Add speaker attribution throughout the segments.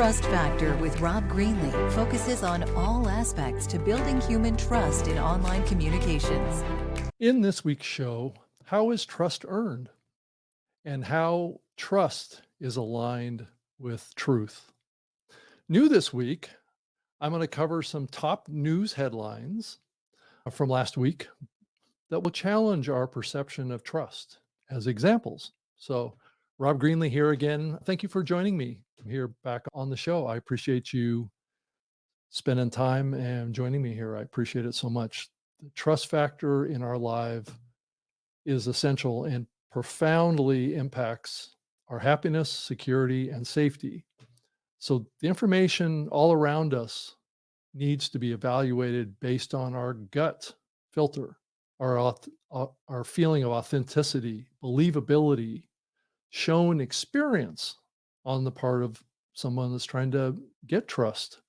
Speaker 1: Trust Factor with Rob Greenlee focuses on all aspects to building human trust in online communications.
Speaker 2: In this week's show, how is trust earned and how trust is aligned with truth? New this week, I'm going to cover some top news headlines from last week that will challenge our perception of trust as examples. So, Rob Greenlee here again. Thank you for joining me here back on the show. I appreciate you spending time and joining me here. I appreciate it so much. The trust factor in our life is essential and profoundly impacts our happiness, security, and safety. So the information all around us needs to be evaluated based on our gut filter, our feeling of authenticity, believability, shown experience on the part of someone that's trying to get trust,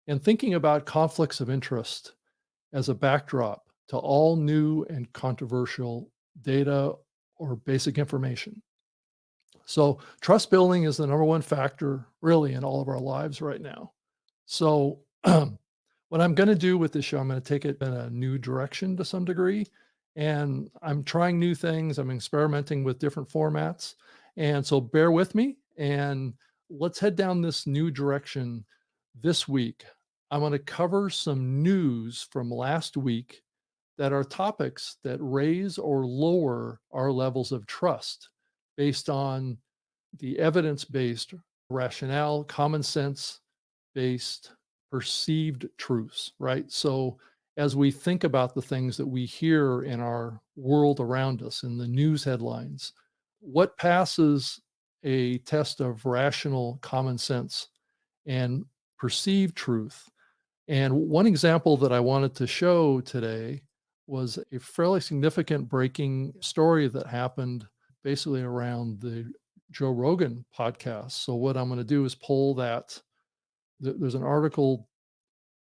Speaker 2: and thinking about conflicts of interest as a backdrop to all new and controversial data or basic information. So, trust building is the number one factor really in all of our lives right now. So, what I'm going to do with this show, I'm going to take it in a new direction to some degree. And I'm trying new things, I'm experimenting with different formats. And so, bear with me and let's head down this new direction this week. I'm going to cover some news from last week that are topics that raise or lower our levels of trust based on the evidence based rationale, common sense based perceived truths, right? So, as we think about the things that we hear in our world around us, in the news headlines, what passes a test of rational common sense and perceived truth? And one example that I wanted to show today was a fairly significant breaking story that happened basically around the Joe Rogan podcast. So, what I'm going to do is pull that. There's an article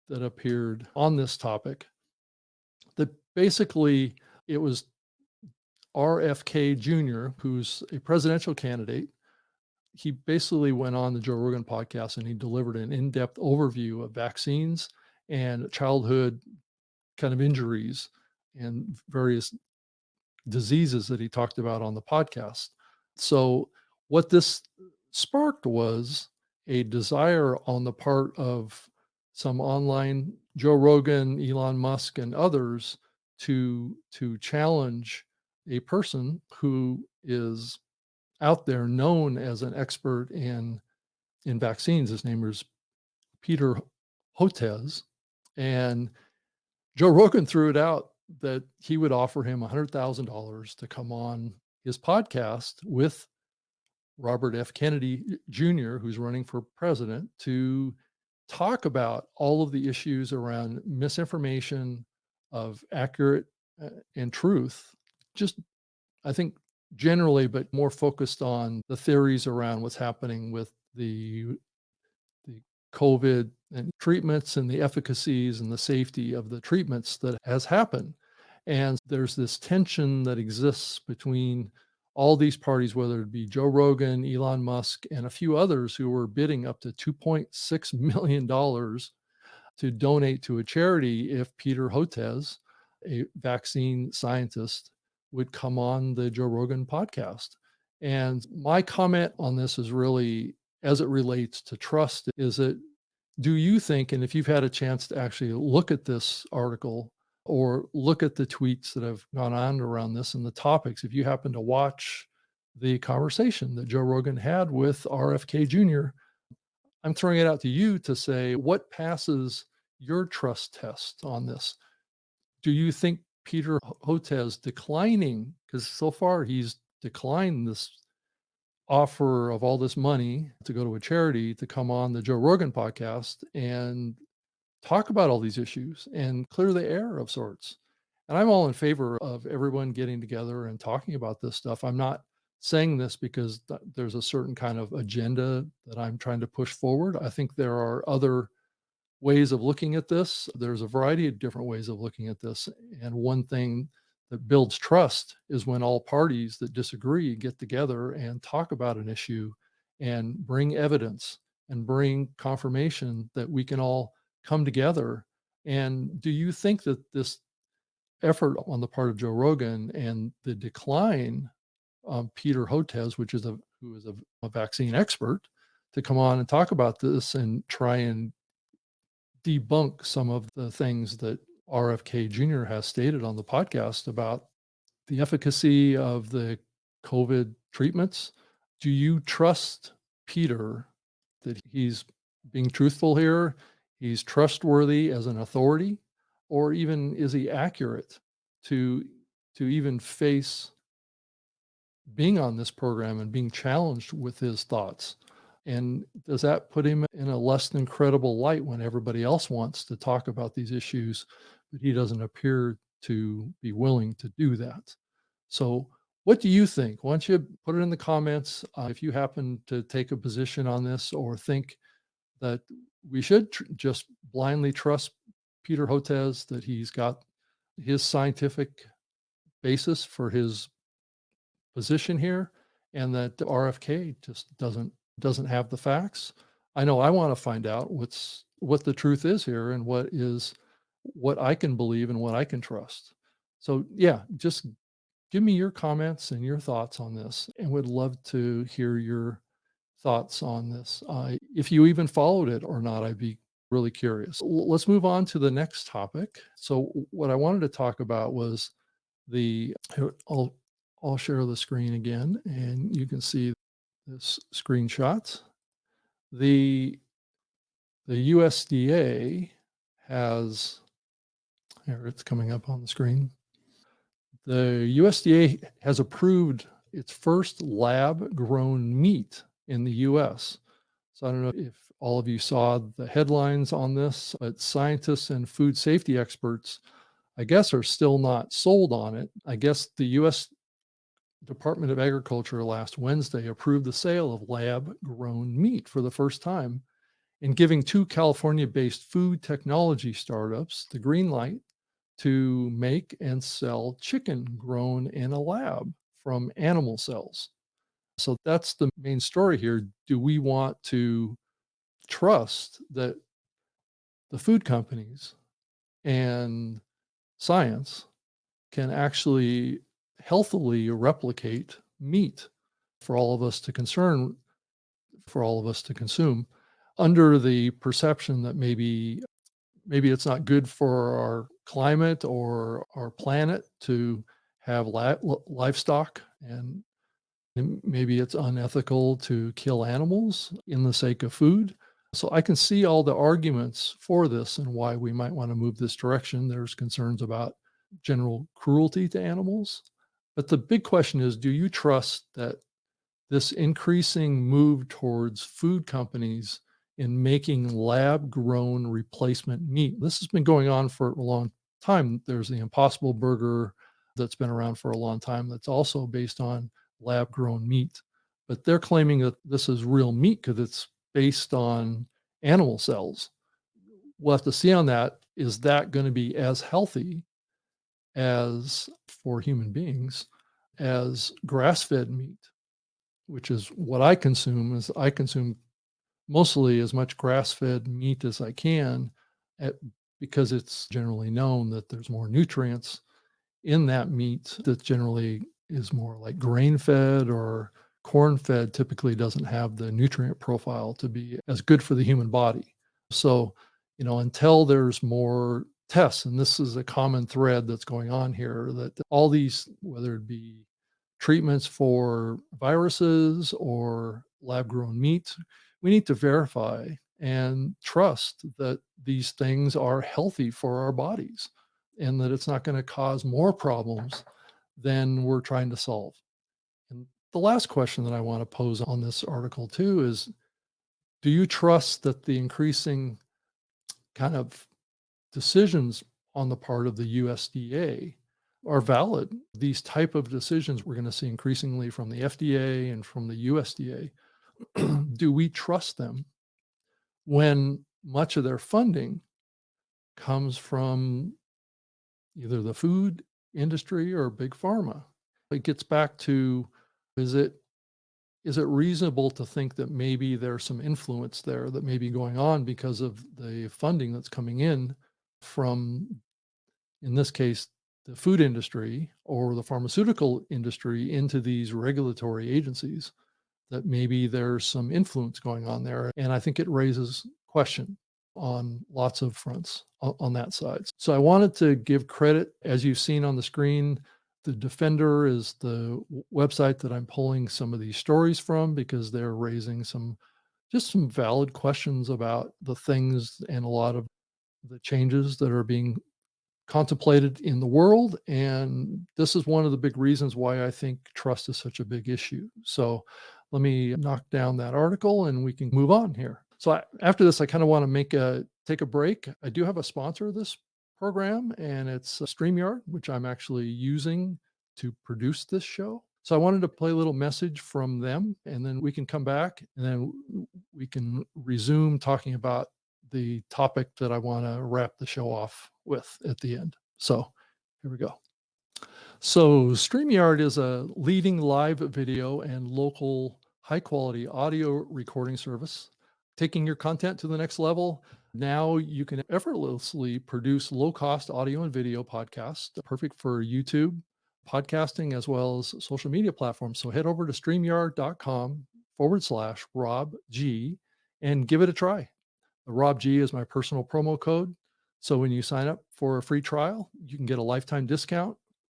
Speaker 2: that appeared on this topic that basically it was RFK Jr., who's a presidential candidate. He basically went on the Joe Rogan podcast and he delivered an in-depth overview of vaccines and childhood kind of injuries and various diseases that he talked about on the podcast. So what this sparked was a desire on the part of some online Joe Rogan, Elon Musk, and others to challenge a person who is out there known as an expert in vaccines. His name is Peter Hotez, and Joe Rogan threw it out that he would offer him $100,000 to come on his podcast with Robert F. Kennedy Jr., who's running for president, to talk about all of the issues around misinformation, of accurate and truth. Just, I think, generally, but more focused on the theories around what's happening with the COVID and treatments and the efficacies and the safety of the treatments that has happened. And there's this tension that exists between all these parties, whether it be Joe Rogan, Elon Musk, and a few others who were bidding up to $2.6 million to donate to a charity if Peter Hotez, a vaccine scientist, would come on the Joe Rogan podcast. And my comment on this is really, as it relates to trust, is that do you think, and if you've had a chance to actually look at this article or look at the tweets that have gone on around this and the topics, if you happen to watch the conversation that Joe Rogan had with RFK Jr., I'm throwing it out to you to say, what passes your trust test on this? Do you think Peter Hotez declining, because so far he's declined this offer of all this money to go to a charity to come on the Joe Rogan podcast and talk about all these issues and clear the air of sorts? And I'm all in favor of everyone getting together and talking about this stuff. I'm not saying this because there's a certain kind of agenda that I'm trying to push forward. I think there are other ways of looking at this. There's a variety of different ways of looking at this. And one thing that builds trust is when all parties that disagree get together and talk about an issue and bring evidence and bring confirmation that we can all come together. And do you think that this effort on the part of Joe Rogan and the decline of Peter Hotez, who is a vaccine expert, to come on and talk about this and try and debunk some of the things that RFK Jr. has stated on the podcast about the efficacy of the COVID treatments? Do you trust Peter that he's being truthful here? He's trustworthy as an authority, or even is he accurate to even face being on this program and being challenged with his thoughts? And does that put him in a less than credible light when everybody else wants to talk about these issues, but he doesn't appear to be willing to do that? So, what do you think? Why don't you put it in the comments if you happen to take a position on this or think that we should just blindly trust Peter Hotez, that he's got his scientific basis for his position here, and that RFK just doesn't have the facts. I know I want to find out what the truth is here and what I can believe and what I can trust. So yeah, just give me your comments and your thoughts on this, and would love to hear your thoughts on this. If you even followed it or not, I'd be really curious. Let's move on to the next topic. So what I wanted to talk about was here, I'll share the screen again, and you can see this screenshot. The USDA has, here it's coming up on the screen. The USDA has approved its first lab grown meat in the US. So I don't know if all of you saw the headlines on this, but scientists and food safety experts, I guess, are still not sold on it. I guess the US Department of Agriculture last Wednesday approved the sale of lab grown meat for the first time and giving two California based food technology startups the green light to make and sell chicken grown in a lab from animal cells. So that's the main story here. Do we want to trust that the food companies and science can actually healthily replicate meat for all of us to for all of us to consume, under the perception that maybe it's not good for our climate or our planet to have livestock, and maybe it's unethical to kill animals in the sake of food. So I can see all the arguments for this and why we might want to move this direction. There's concerns about general cruelty to animals. But the big question is, do you trust that this increasing move towards food companies in making lab grown replacement meat? This has been going on for a long time. There's the Impossible Burger that's been around for a long time that's also based on lab grown meat. But they're claiming that this is real meat because it's based on animal cells. We'll have to see on that. Is that going to be as healthy as for human beings as grass fed meat, which is what I consume? Is I consume mostly as much grass-fed meat as I can, at, because it's generally known that there's more nutrients in that meat that generally is more like grain-fed or corn-fed. Typically doesn't have the nutrient profile to be as good for the human body. So, until there's more tests, and this is a common thread that's going on here, that all these, whether it be treatments for viruses or lab grown meat, we need to verify and trust that these things are healthy for our bodies and that it's not going to cause more problems than we're trying to solve. And the last question that I want to pose on this article too is, do you trust that the increasing kind of decisions on the part of the USDA are valid? These type of decisions we're going to see increasingly from the FDA and from the USDA. Do we trust them when much of their funding comes from either the food industry or big pharma? It gets back to, is it is it reasonable to think that maybe there's some influence there that may be going on because of the funding that's coming in this case, the food industry or the pharmaceutical industry into these regulatory agencies, that maybe there's some influence going on there. And I think it raises question on lots of fronts on that side. So I wanted to give credit, as you've seen on the screen. The Defender is the website that I'm pulling some of these stories from because they're raising some valid questions about the things and a lot of the changes that are being contemplated in the world. And this is one of the big reasons why I think trust is such a big issue. So let me knock down that article and we can move on here. So after this, I kind of want to take a break. I do have a sponsor of this program, and it's StreamYard, which I'm actually using to produce this show. So I wanted to play a little message from them, and then we can come back and then we can resume talking about the topic that I want to wrap the show off with at the end. So here we go. So StreamYard is a leading live video and local high quality audio recording service, taking your content to the next level. Now you can effortlessly produce low cost audio and video podcasts, perfect for YouTube, podcasting, as well as social media platforms. So head over to streamyard.com/Rob G and give it a try. The Rob G is my personal promo code. So when you sign up for a free trial, you can get a lifetime discount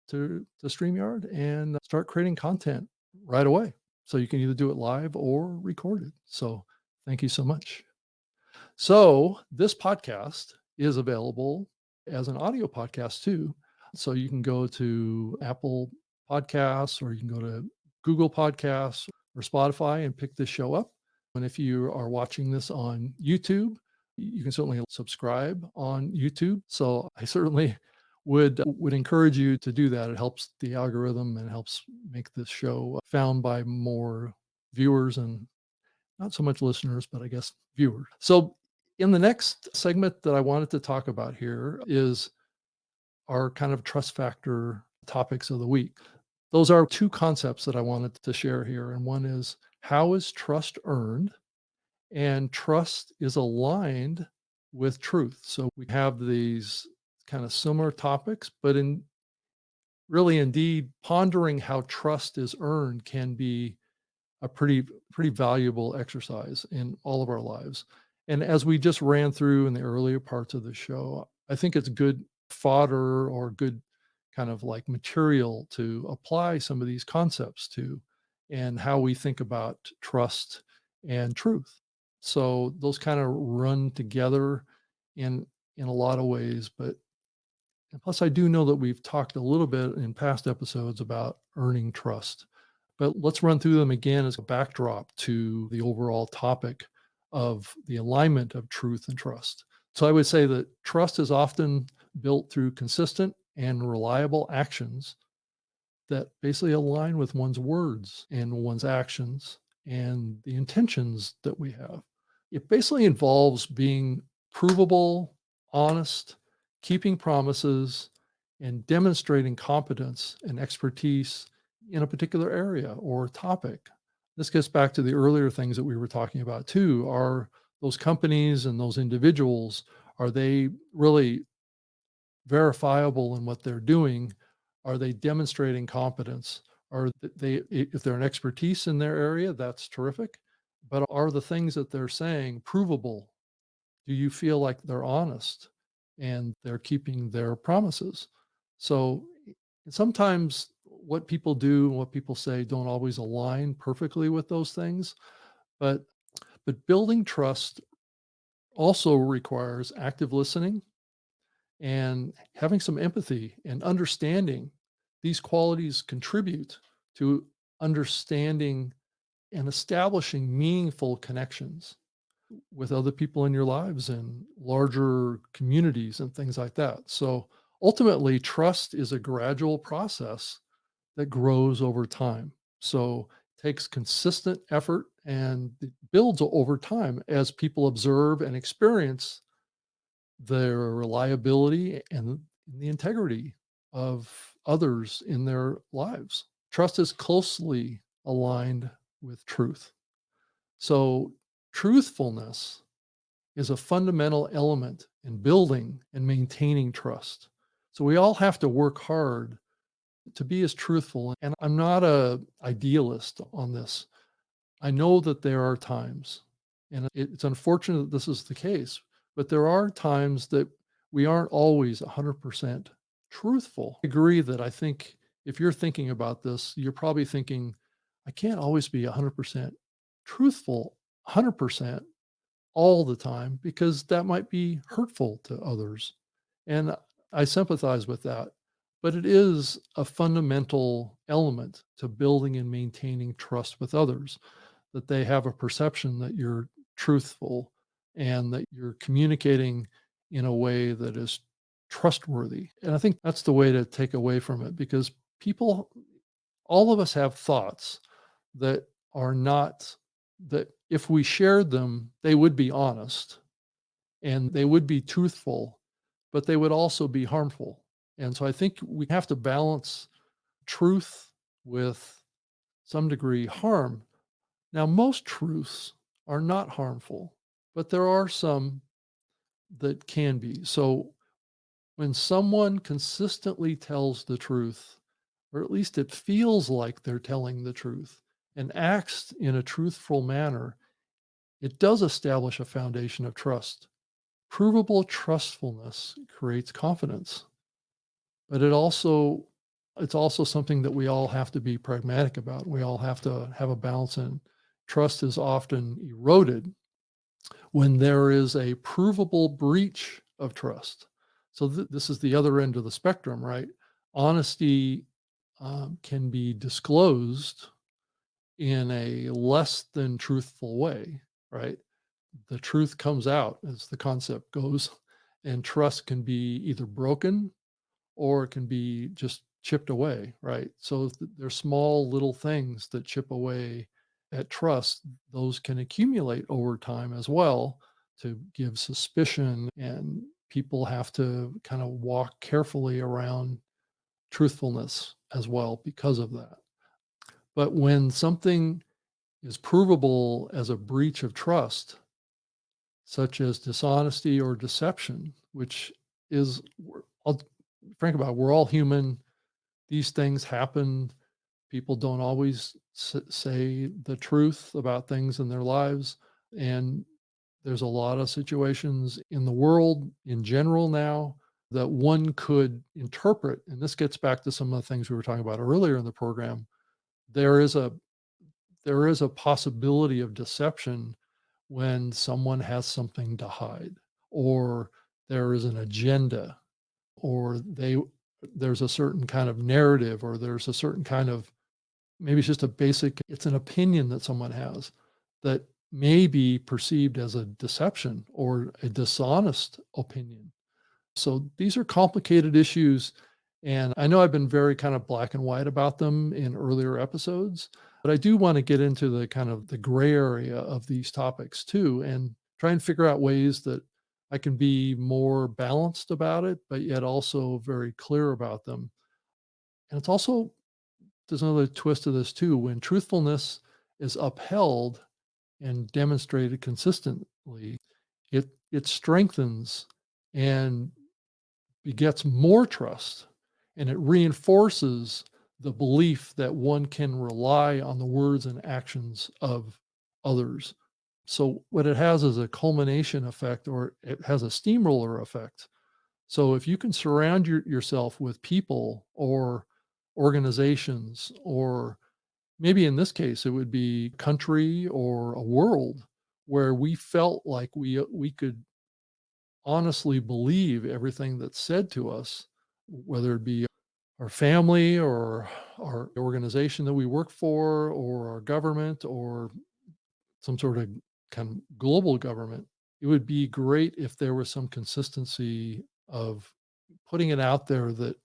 Speaker 2: to StreamYard and start creating content right away. So you can either do it live or record it. So thank you so much. So this podcast is available as an audio podcast too. So you can go to Apple Podcasts, or you can go to Google Podcasts or Spotify and pick this show up. And if you are watching this on YouTube, you can certainly subscribe on YouTube. So I certainly would encourage you to do that. It helps the algorithm and helps make this show found by more viewers, and not so much listeners, but I guess viewers. So in the next segment that I wanted to talk about here is our kind of trust factor topics of the week. Those are two concepts that I wanted to share here. And one is, how is trust earned? And trust is aligned with truth. So we have these kind of similar topics, but indeed, pondering how trust is earned can be a pretty valuable exercise in all of our lives. And as we just ran through in the earlier parts of the show, I think it's good fodder or good kind of like material to apply some of these concepts to, and how we think about trust and truth. So those kind of run together in a lot of ways. But and plus, I do know that we've talked a little bit in past episodes about earning trust. But let's run through them again as a backdrop to the overall topic of the alignment of truth and trust. So I would say that trust is often built through consistent and reliable actions that basically align with one's words and one's actions and the intentions that we have. It basically involves being provable, honest, keeping promises, and demonstrating competence and expertise in a particular area or topic. This gets back to the earlier things that we were talking about too. Are those companies and those individuals, are they really verifiable in what they're doing? Are they demonstrating competence? Are they, if they're an expertise in their area, that's terrific. But are the things that they're saying provable? Do you feel like they're honest and they're keeping their promises? So sometimes what people do and what people say don't always align perfectly with those things. But building trust also requires active listening and having some empathy and understanding. These qualities contribute to understanding and establishing meaningful connections with other people in your lives and larger communities and things like that. So ultimately, trust is a gradual process that grows over time. So it takes consistent effort and it builds over time as people observe and experience the reliability and the integrity of others in their lives. Trust is closely aligned with truth. So, truthfulness is a fundamental element in building and maintaining trust. So, we all have to work hard to be as truthful. And I'm not a idealist on this. I know that there are times, and it's unfortunate that this is the case, but there are times that we aren't always 100% truthful. I agree that I think if you're thinking about this, you're probably thinking, I can't always be 100% truthful 100% all the time because that might be hurtful to others. And I sympathize with that. But it is a fundamental element to building and maintaining trust with others, that they have a perception that you're truthful and that you're communicating in a way that is trustworthy. And I think that's the way to take away from it because people, all of us have thoughts that are not, that if we shared them, they would be honest and they would be truthful, but they would also be harmful. And so I think we have to balance truth with some degree harm. Now, most truths are not harmful, but there are some that can be. So when someone consistently tells the truth, or at least it feels like they're telling the truth and acts in a truthful manner, it does establish a foundation of trust. Provable trustfulness creates confidence, but it's also something that we all have to be pragmatic about. We all have to have a balance, and trust is often eroded when there is a provable breach of trust. So this is the other end of the spectrum, right? Honesty can be disclosed in a less than truthful way, right? The truth comes out, as the concept goes, and trust can be either broken or it can be just chipped away, right? So there's small little things that chip away at trust. Those can accumulate over time as well to give suspicion, and people have to kind of walk carefully around truthfulness as well because of that. But when something is provable as a breach of trust, such as dishonesty or deception, which is, I'll frank about it, we're all human. These things happen. People don't always say the truth about things in their lives. And there's a lot of situations in the world in general now that one could interpret. And this gets back to some of the things we were talking about earlier in the program. There is a there is a possibility of deception when someone has something to hide, or there is an agenda, or there's a certain kind of narrative, or there's a certain kind of, maybe it's just a basic, it's an opinion that someone has that may be perceived as a deception or a dishonest opinion. So these are complicated issues. And I know I've been very kind of black and white about them in earlier episodes, but I do want to get into the kind of the gray area of these topics too, and try and figure out ways that I can be more balanced about it, but yet also very clear about them. And it's also, there's another twist to this too. When truthfulness is upheld and demonstrated consistently, it strengthens and begets more trust, and it reinforces the belief that one can rely on the words and actions of others. So what it has is a culmination effect, or it has a steamroller effect. So if you can surround yourself with people or organizations, or maybe in this case it would be country or a world, where we felt like we could honestly believe everything that's said to us, whether it be our family or our organization that we work for, or our government, or some sort of kind of global government. It would be great if there was some consistency of putting it out there, that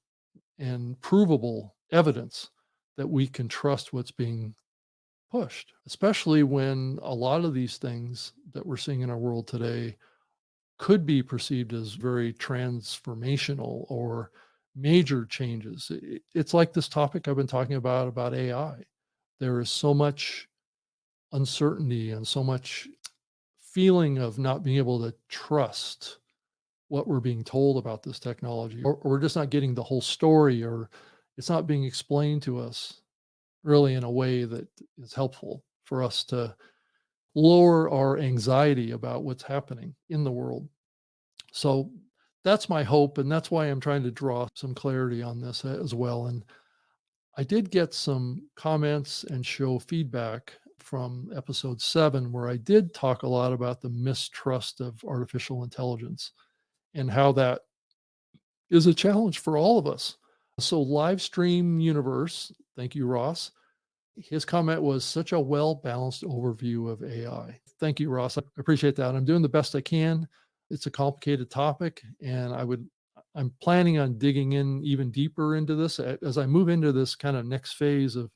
Speaker 2: and provable evidence that we can trust what's being pushed, especially when a lot of these things that we're seeing in our world today could be perceived as very transformational or major changes. It's like this topic I've been talking about AI. There is so much uncertainty and so much feeling of not being able to trust what we're being told about this technology, or we're just not getting the whole story, or it's not being explained to us really in a way that is helpful for us to lower our anxiety about what's happening in the world. So that's my hope, and that's why I'm trying to draw some clarity on this as well. And I did get some comments and show feedback from episode 7, where I did talk a lot about the mistrust of artificial intelligence and how that is a challenge for all of us. So, live stream universe, thank you, Ross. His comment was such a well balanced overview of AI. Thank you, Ross. I appreciate that. I'm doing the best I can. It's a complicated topic, and I'm planning on digging in even deeper into this as I move into this kind of next phase of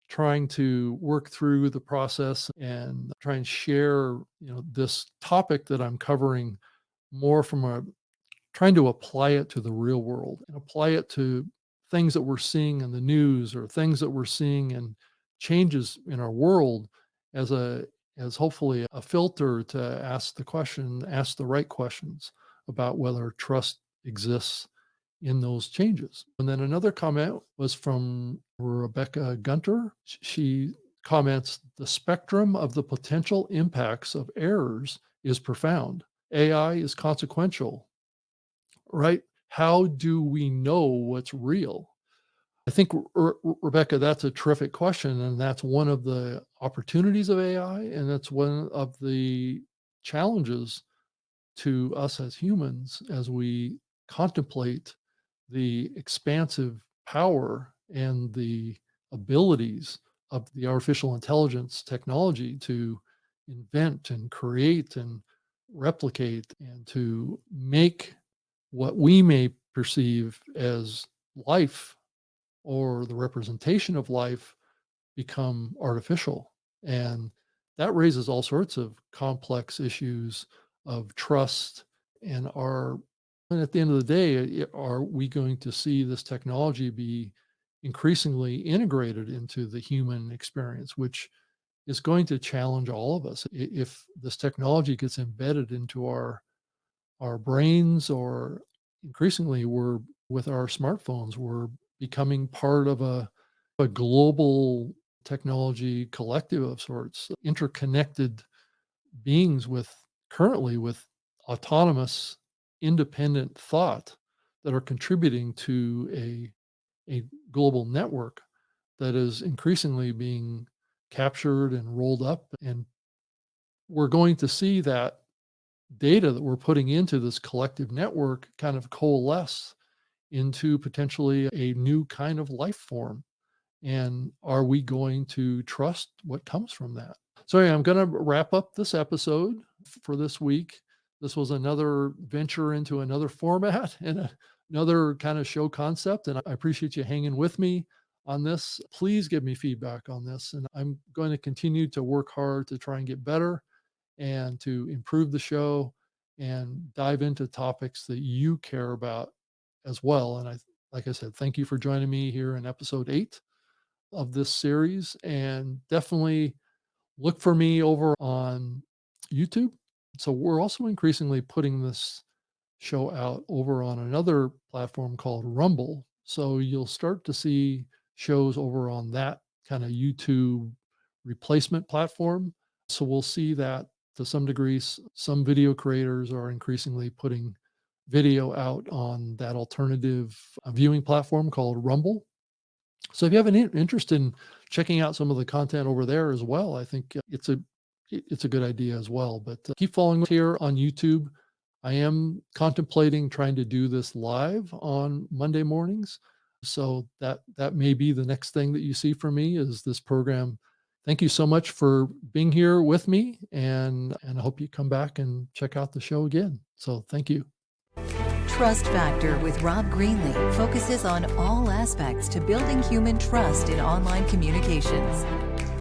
Speaker 2: trying to work through the process and try and share, this topic that I'm covering more from a trying to apply it to the real world and apply it to things that we're seeing in the news or things that we're seeing in changes in our world as as hopefully a filter to ask the right questions about whether trust exists in those changes. And then another comment was from Rebecca Gunter. She comments, the spectrum of the potential impacts of errors is profound. AI is consequential, right? How do we know what's real? I think, Rebecca, that's a terrific question. And that's one of the opportunities of AI. And that's one of the challenges to us as humans as we contemplate the expansive power and the abilities of the artificial intelligence technology to invent and create and replicate and to make what we may perceive as life or the representation of life become artificial. And that raises all sorts of complex issues of trust and at the end of the day, are we going to see this technology be increasingly integrated into the human experience, which is going to challenge all of us. If this technology gets embedded into our brains, or increasingly we're with our smartphones, we're becoming part of a global technology collective of sorts, interconnected beings with currently with autonomous, independent thought that are contributing to a global network that is increasingly being captured and rolled up. And we're going to see that data that we're putting into this collective network kind of coalesce into potentially a new kind of life form. And are we going to trust what comes from that? So, yeah, I'm going to wrap up this episode for this week. This was another venture into another format and another kind of show concept. And I appreciate you hanging with me on this. Please give me feedback on this. And I'm going to continue to work hard to try and get better and to improve the show and dive into topics that you care about as well. And like I said, thank you for joining me here in episode 8 of this series. And definitely look for me over on YouTube. So we're also increasingly putting this show out over on another platform called Rumble. So you'll start to see shows over on that kind of YouTube replacement platform. So we'll see that to some degree. Some video creators are increasingly putting video out on that alternative viewing platform called Rumble. So if you have an interest in checking out some of the content over there as well, I think it's a good idea as well. But keep following us here on YouTube. I am contemplating trying to do this live on Monday mornings. So that may be the next thing that you see from me is this program. Thank you so much for being here with me, and I hope you come back and check out the show again. So thank you.
Speaker 1: Trust Factor with Rob Greenlee focuses on all aspects to building human trust in online communications.